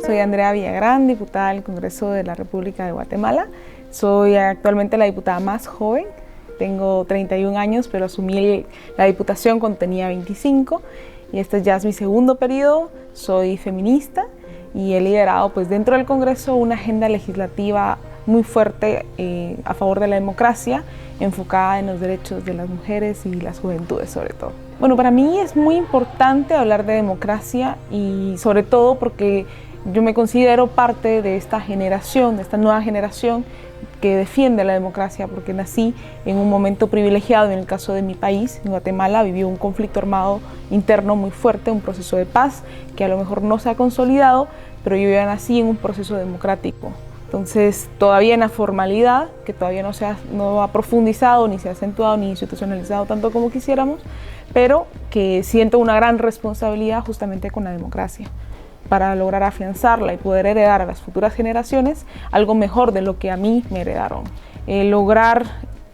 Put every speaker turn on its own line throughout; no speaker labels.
soy Andrea Villagrán, diputada del Congreso de la República de Guatemala. Soy actualmente la diputada más joven, tengo 31 años, pero asumí la diputación cuando tenía 25 y este ya es mi segundo periodo. Soy feminista y he liderado pues, dentro del Congreso una agenda legislativa muy fuerte a favor de la democracia, enfocada en los derechos de las mujeres y las juventudes sobre todo. Bueno, para mí es muy importante hablar de democracia y sobre todo porque yo me considero parte de esta generación, de esta nueva generación que defiende la democracia, porque nací en un momento privilegiado. En el caso de mi país, en Guatemala, vivió un conflicto armado interno muy fuerte, un proceso de paz que a lo mejor no se ha consolidado, pero yo ya nací en un proceso democrático. Entonces, todavía en la formalidad, que todavía no ha profundizado, ni se ha acentuado, ni institucionalizado tanto como quisiéramos, pero que siento una gran responsabilidad justamente con la democracia, para lograr afianzarla y poder heredar a las futuras generaciones algo mejor de lo que a mí me heredaron. Lograr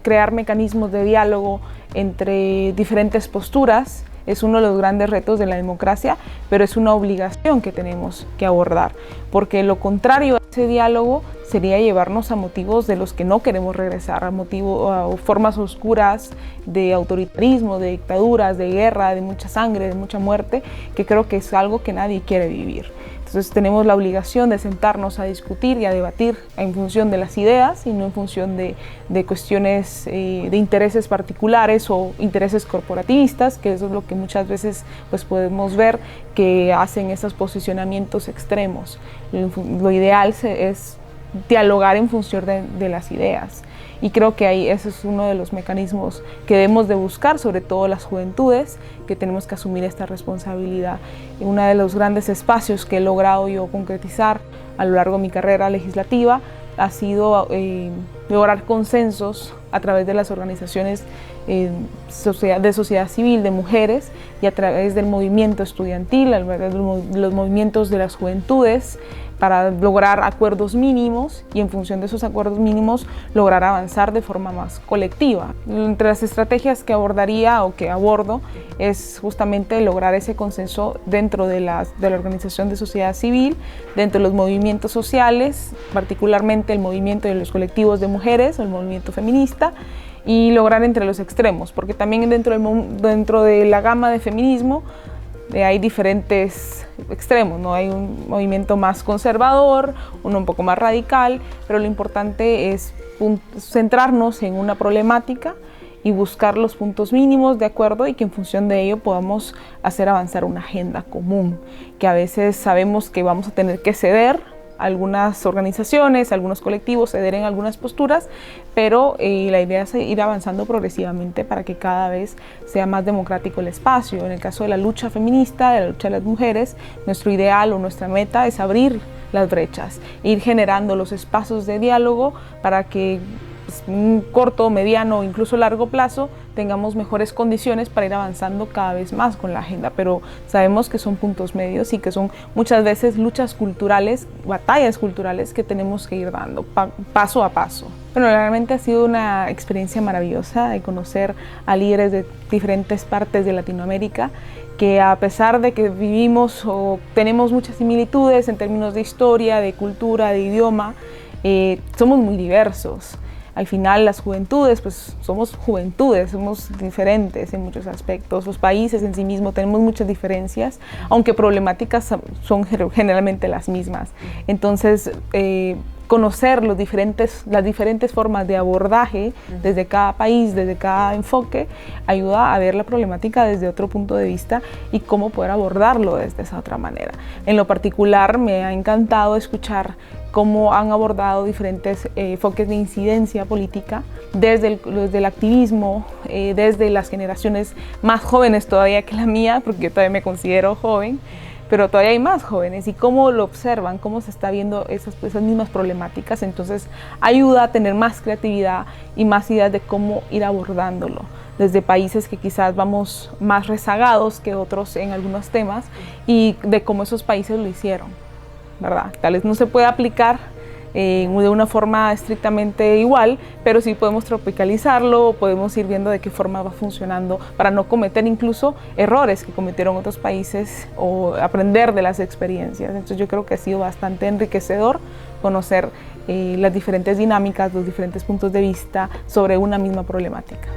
crear mecanismos de diálogo entre diferentes posturas es uno de los grandes retos de la democracia, pero es una obligación que tenemos que abordar, porque lo contrario a ese diálogo sería llevarnos a motivos de los que no queremos regresar, a formas oscuras de autoritarismo, de dictaduras, de guerra, de mucha sangre, de mucha muerte, que creo que es algo que nadie quiere vivir. Entonces tenemos la obligación de sentarnos a discutir y a debatir en función de las ideas y no en función de cuestiones de intereses particulares o intereses corporativistas, que eso es lo que muchas veces pues, podemos ver que hacen esos posicionamientos extremos. Lo ideal es dialogar en función de las ideas. Y creo que ese es uno de los mecanismos que debemos de buscar, sobre todo las juventudes, que tenemos que asumir esta responsabilidad. Uno de los grandes espacios que he logrado yo concretizar a lo largo de mi carrera legislativa ha sido lograr consensos a través de las organizaciones de sociedad civil, de mujeres, y a través del movimiento estudiantil, a través de los movimientos de las juventudes, para lograr acuerdos mínimos y en función de esos acuerdos mínimos lograr avanzar de forma más colectiva. Entre las estrategias que abordaría o que abordo es justamente lograr ese consenso dentro de la organización de sociedad civil, dentro de los movimientos sociales, particularmente el movimiento de los colectivos de mujeres o el movimiento feminista, y lograr entre los extremos, porque también dentro de la gama de feminismo hay diferentes extremos, ¿no? Hay un movimiento más conservador, uno un poco más radical, pero lo importante es centrarnos en una problemática y buscar los puntos mínimos de acuerdo y que en función de ello podamos hacer avanzar una agenda común, que a veces sabemos que vamos a tener que ceder algunas organizaciones, algunos colectivos, ceder en algunas posturas, pero la idea es ir avanzando progresivamente para que cada vez sea más democrático el espacio. En el caso de la lucha feminista, de la lucha de las mujeres, nuestro ideal o nuestra meta es abrir las brechas, ir generando los espacios de diálogo para que un corto, mediano o incluso largo plazo tengamos mejores condiciones para ir avanzando cada vez más con la agenda, pero sabemos que son puntos medios y que son muchas veces luchas culturales, batallas culturales que tenemos que ir dando paso a paso. Bueno, realmente ha sido una experiencia maravillosa de conocer a líderes de diferentes partes de Latinoamérica, que a pesar de que vivimos o tenemos muchas similitudes en términos de historia, de cultura, de idioma, somos muy diversos. Al final las juventudes, pues somos juventudes, somos diferentes en muchos aspectos. Los países en sí mismos tenemos muchas diferencias, aunque problemáticas son generalmente las mismas. Entonces, conocer las diferentes formas de abordaje desde cada país, desde cada enfoque, ayuda a ver la problemática desde otro punto de vista y cómo poder abordarlo desde esa otra manera. En lo particular, me ha encantado escuchar cómo han abordado diferentes enfoques de incidencia política desde el activismo, desde las generaciones más jóvenes todavía que la mía, porque yo todavía me considero joven, pero todavía hay más jóvenes, y cómo lo observan, cómo se está viendo esas mismas problemáticas. Entonces ayuda a tener más creatividad y más ideas de cómo ir abordándolo desde países que quizás vamos más rezagados que otros en algunos temas y de cómo esos países lo hicieron, ¿verdad? Tal vez no se puede aplicar de una forma estrictamente igual, pero sí podemos tropicalizarlo, podemos ir viendo de qué forma va funcionando para no cometer incluso errores que cometieron otros países o aprender de las experiencias. Entonces yo creo que ha sido bastante enriquecedor conocer las diferentes dinámicas, los diferentes puntos de vista sobre una misma problemática.